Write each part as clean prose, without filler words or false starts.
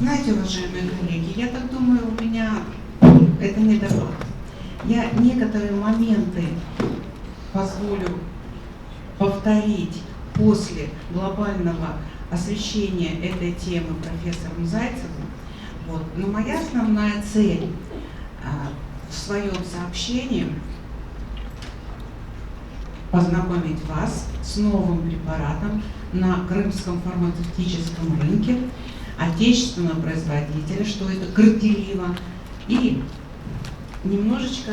Знаете, уважаемые коллеги, я так думаю, у меня это не доклад. Я некоторые моменты позволю повторить после глобального освещения этой темы профессором Зайцевым. Вот. Но моя основная цель в своем сообщении познакомить вас с новым препаратом на крымском фармацевтическом рынке отечественного производителя, что это горделиво, и немножечко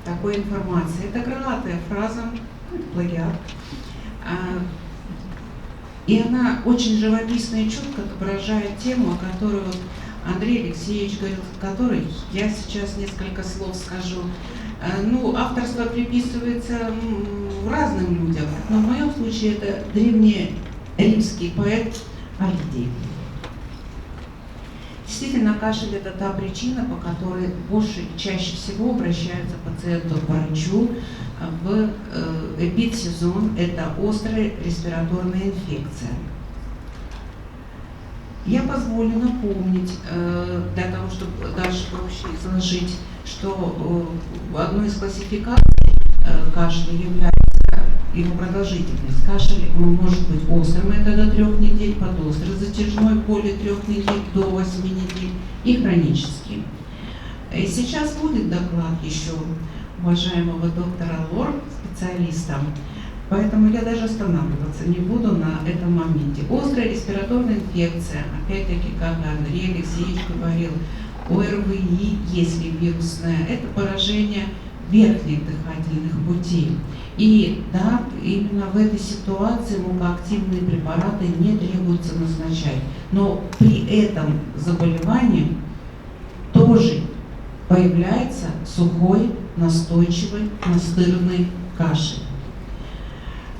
такой информации. Это крылатая фраза, плагиат, и она очень живописно и четко отображает тему, о которой вот Андрей Алексеевич говорил, о которой я сейчас несколько слов скажу. Ну, авторство приписывается разным людям, но в моем случае это древнеримский поэт Овидий. Действительно, кашель – это та причина, по которой чаще всего обращаются пациенты к врачу в эпидсезон. Это острая респираторная инфекция. Я позволю напомнить, для того, чтобы дальше проще изложить, что одной из классификаций кашля является его продолжительность. Кашель может быть острым, это до 3 недель, подострый, затяжной более 3 недель, до 8 недель, и хронический. И сейчас будет доклад еще уважаемого доктора Лор, специалиста, поэтому я даже останавливаться не буду на этом моменте. Острая респираторная инфекция, опять-таки, как Андрей Алексеевич говорил, ОРВИ, если вирусная, это поражение верхних дыхательных путей. И да, именно в этой ситуации мукоактивные препараты не требуется назначать. Но при этом заболевании тоже появляется сухой, настойчивый, настырный кашель.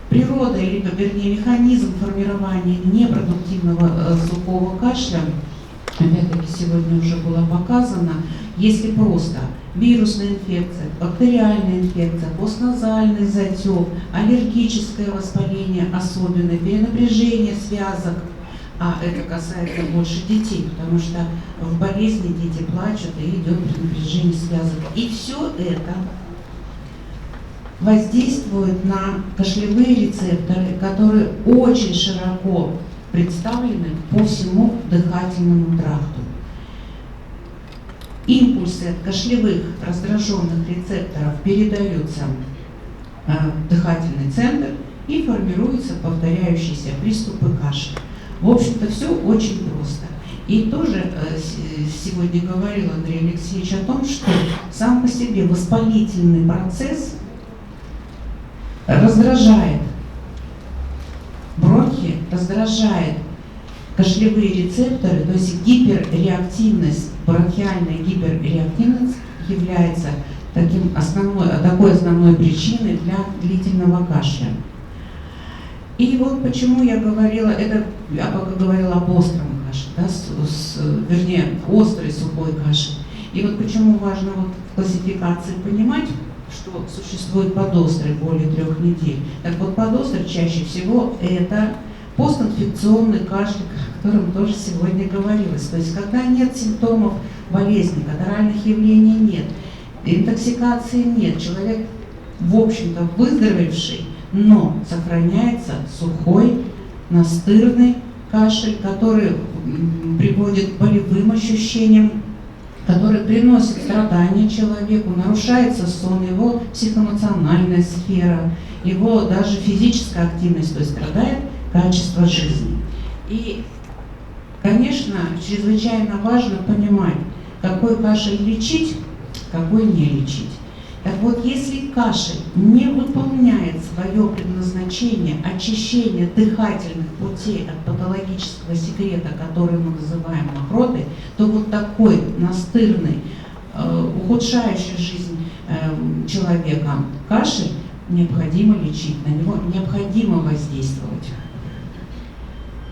Природа, или, вернее, механизм формирования непродуктивного сухого кашля, опять-таки сегодня уже было показано, если просто вирусная инфекция, бактериальная инфекция, постназальный затек, аллергическое воспаление, особенно перенапряжение связок, а это касается больше детей, потому что в болезни дети плачут и идет перенапряжение связок. И все это воздействует на кашлевые рецепторы, которые очень широко представлены по всему дыхательному тракту. Импульсы от кашлевых раздраженных рецепторов передаются в дыхательный центр и формируются повторяющиеся приступы кашля. В общем-то, все очень просто. И тоже сегодня говорил Андрей Алексеевич о том, что сам по себе воспалительный процесс раздражает бронхи, раздражает кашлевые рецепторы, то есть гиперреактивность, бронхиальная гиперреактивность является такой основной причиной для длительного кашля. И вот почему я говорила, я пока говорила об остром кашле, да, вернее, острый сухой кашель. И вот почему важно вот в классификации понимать, что существует подострый более 3 недель. Так вот, подострый чаще всего это постинфекционный кашель, о котором тоже сегодня говорилось. То есть, когда нет симптомов болезни, катаральных явлений нет, интоксикации нет, человек, в общем-то, выздоровевший, но сохраняется сухой, настырный кашель, который приводит к болевым ощущениям, который приносит страдания человеку, нарушается сон, его психоэмоциональная сфера, его даже физическая активность, то есть страдает качество жизни. И, конечно, чрезвычайно важно понимать, какой кашель лечить, какой не лечить. Так вот, если кашель не выполняет свое предназначение очищения дыхательных путей от патологического секрета, который мы называем мокротой, то вот такой настырный, ухудшающий жизнь человека кашель необходимо лечить, на него необходимо воздействовать.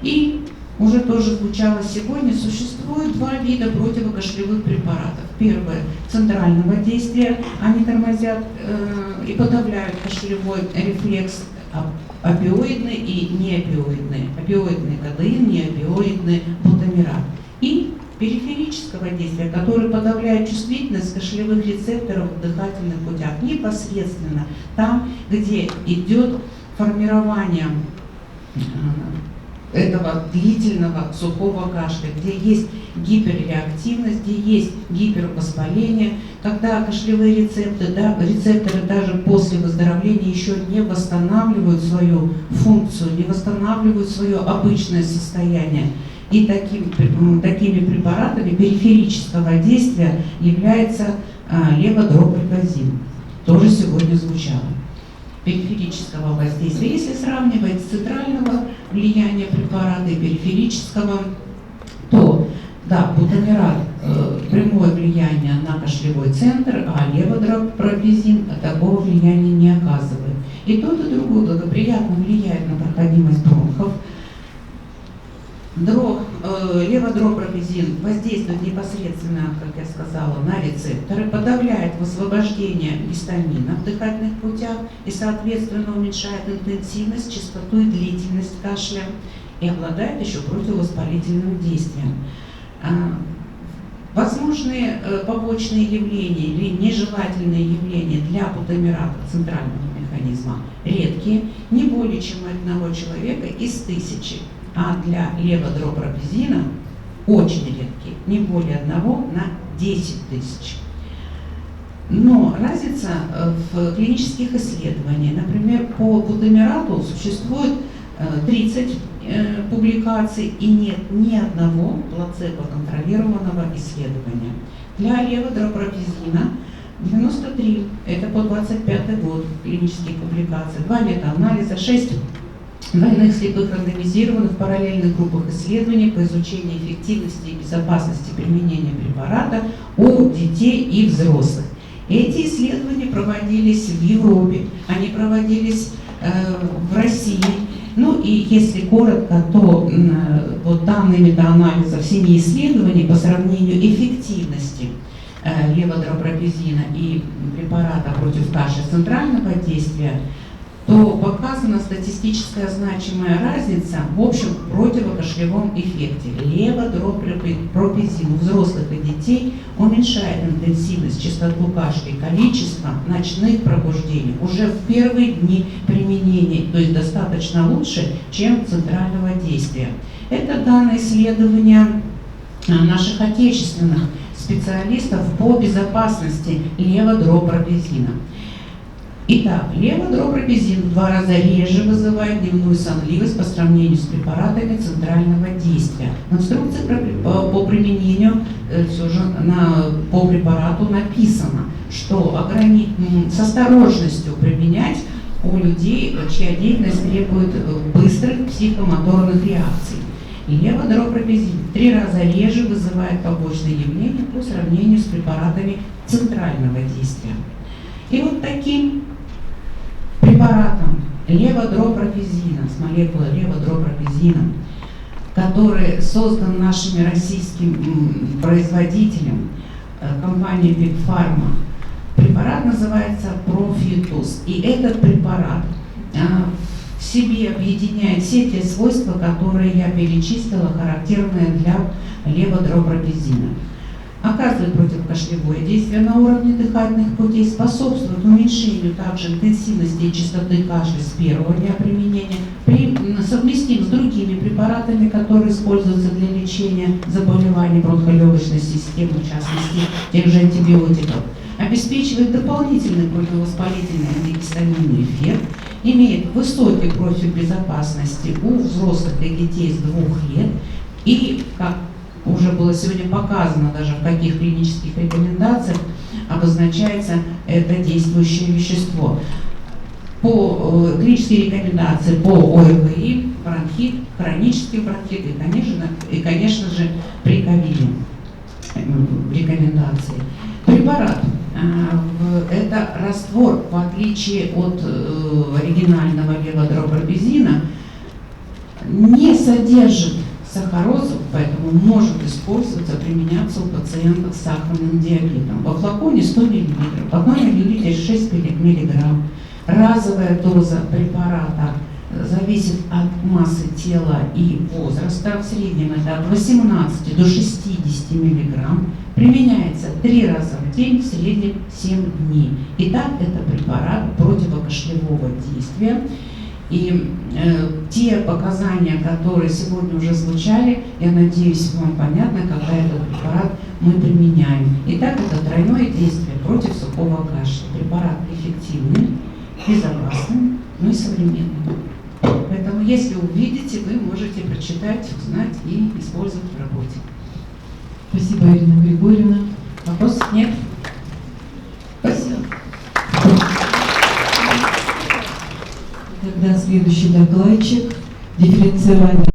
И уже тоже звучало сегодня, существует 2 вида противокашлевых препаратов. Первое – центрального действия, они тормозят и подавляют кашлевой рефлекс, опиоидный и неопиоидный. Опиоидный кодеин, неопиоидный бутамерат. И периферического действия, который подавляет чувствительность кашлевых рецепторов в дыхательных путях непосредственно там, где идет формирование этого длительного сухого кашля, где есть гиперреактивность, где есть гипервоспаление, когда кашлевые рецепторы даже после выздоровления еще не восстанавливают свою функцию, не восстанавливают свое обычное состояние. И такими препаратами периферического действия является леводропропазин. Тоже сегодня звучало. Периферического воздействия. Если сравнивать с центрального влияния препарата и периферического, то да, бутамерат прямое влияние на кашлевой центр, а леводропропазин такого влияния не оказывает. И тот, и другой благоприятно влияет на проходимость бронхов. Леводропропазин воздействует непосредственно, как я сказала, на рецепторы, подавляет высвобождение гистамина в дыхательных путях и, соответственно, уменьшает интенсивность, частоту и длительность кашля и обладает еще противовоспалительным действием. Возможные побочные явления или нежелательные явления для бутамерата центрального механизма редкие, не более чем у одного человека из 1000. А для леводропропазина очень редкие, не более 1 на 10 тысяч. Но разница в клинических исследованиях, например, по бутамерату существует 30 публикаций и нет ни одного плацебо-контролированного исследования. Для леводропропазина 93, это по 25 год клинических публикаций, 2 метаанализа, 6 двойных слепых рандомизированных параллельных группах исследований по изучению эффективности и безопасности применения препарата у детей и взрослых. Эти исследования проводились в Европе, они проводились в России. Ну и если коротко, то вот данные метаанализов 7 исследований по сравнению эффективности леводропропазина и препарата против кашля центрального действия, то показана статистическая значимая разница в общем противокашлевом эффекте. Леводропропазин у взрослых и детей уменьшает интенсивность, частоту кашля и количество ночных пробуждений уже в первые дни применения, то есть достаточно лучше, чем центрального действия. Это данные исследования наших отечественных специалистов по безопасности леводропропазина. Итак, леводропропазин в 2 раза реже вызывает дневную сонливость по сравнению с препаратами центрального действия. В инструкции по применению все же по препарату написано, что с осторожностью применять у людей, чья деятельность требует быстрых психомоторных реакций. Леводропропазин в 3 раза реже вызывает побочные явления по сравнению с препаратами центрального действия. И вот таким препаратом леводропропазина, с молекулой леводропропазина, который создан нашими российским производителем, компанией Big Pharma, препарат называется Profitus. И этот препарат в себе объединяет все те свойства, которые я перечислила, характерные для леводропропазина. Оказывает противокашлевое действие на уровне дыхательных путей, способствует уменьшению также интенсивности и частоты кашля с первого дня применения, совместим с другими препаратами, которые используются для лечения заболеваний бронхолегочной системы, в частности, тех же антибиотиков, обеспечивает дополнительный противовоспалительный антигистаминный эффект, имеет высокий профиль безопасности у взрослых и детей с 2 лет и, как уже было сегодня показано, даже в каких клинических рекомендациях обозначается это действующее вещество. По клинические рекомендации по ОРВИ, бронхит, хронический бронхит и, конечно же, при ковиде рекомендации. Препарат это раствор, в отличие от оригинального леводропропазина, не содержит сахарозу, поэтому может использоваться, применяться у пациентов с сахарным диабетом. Во флаконе 100 мл, в 1 мл 6 мг. Разовая доза препарата зависит от массы тела и возраста. В среднем это от 18 до 60 мг. Применяется 3 раза в день, в среднем 7 дней. Итак, это препарат противокашлевого действия. И те показания, которые сегодня уже звучали, я надеюсь, вам понятно, когда этот препарат мы применяем. Итак, это тройное действие против сухого кашля. Препарат эффективный, безопасный, но и современный. Поэтому, если увидите, вы можете прочитать, узнать и использовать в работе. Спасибо, Ирина Григорьевна. Вопросов нет? Спасибо. Тогда следующий докладчик. Дифференцирование